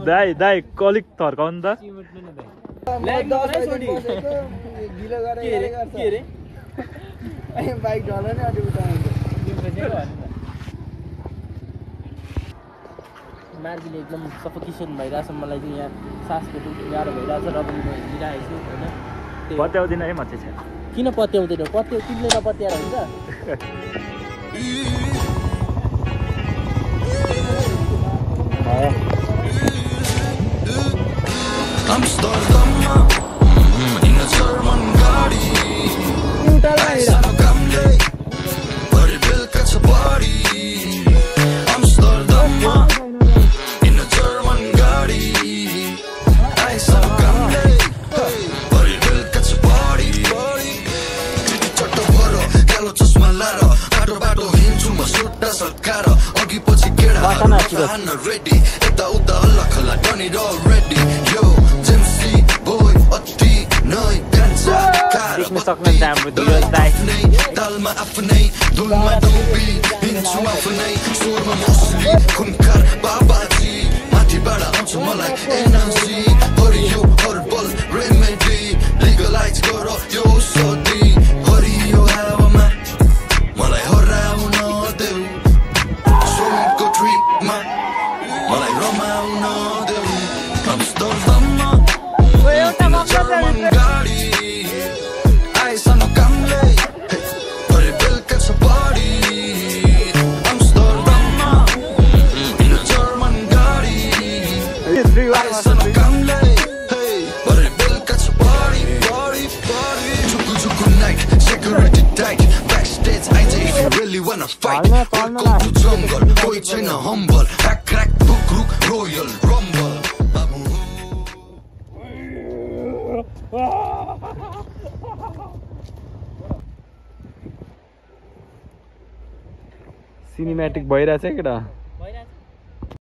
दाइ दाइ कलिक थर्काउनु त मार्गीले एकदम सफोकेसन भइरहेछ मलाई चाहिँ यहाँ सास फेर्नु गाह्रो भइरहेछ र पनि म हिँडिरहेको छु होइन पत्याउँदिन है म चाहिँ किन पत्याउँदैन तिमीले नपत्याएर हुन्छ Amsterdam in a German Gaudi. But it will catch a body. Amsterdam in a German Gaudi. I saw Gamle, but it will catch a body. Chato baro, galo chasma laro. Bato hinchu ma sutta salkara. Agi pachi keda haru ready. Eta uta Allah khala done it already. Yo. देख्न सक्नुहुन्छ हाम्रो धीरज दाइ दालमा आफ्नै दुलमा डुबी हिँड्छु आफ्नै स्वरमा मसली खुनखार बाबाजी माथिबाट आउँछ मलाई एनर्जी हरियो हर्बल रेमेडी लिगलाइज गर यो औषधि हरियो हावामा मलाई हराउन देऊ सोमको ट्रिपमा मलाई रमाउन देऊ अम्स्टरडममा जर्मन गाडी Wanna fight, welcome to jungle. Boy, China humble, act crack, book, royal rumble. Cinematic भइरहेछ केटा